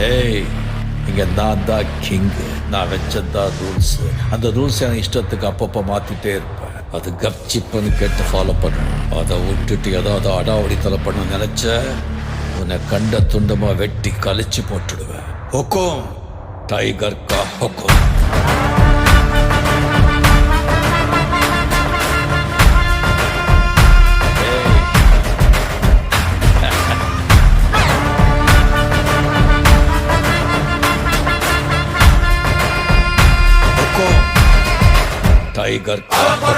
ஏய், இங்க நான் தான் கிங்கு. நான் வச்சதான் ரூல்ஸ். அந்த ரூல்ஸ் என் இஷ்டத்துக்கு அப்பப்போ மாத்திட்டே இருப்பேன். அது கப்சிப்புன்னு கேட்டு ஃபாலோ பண்ணணும். அதை விட்டுட்டு ஏதாவது அடாவடித்தலை பண்ண நினைச்ச உன்னை கண்ட துண்டமா வெட்டி கழிச்சு போட்டுடுவேன். ஹுக்கும், டைகர் கா ஹுக்கும். டைகர் கலவர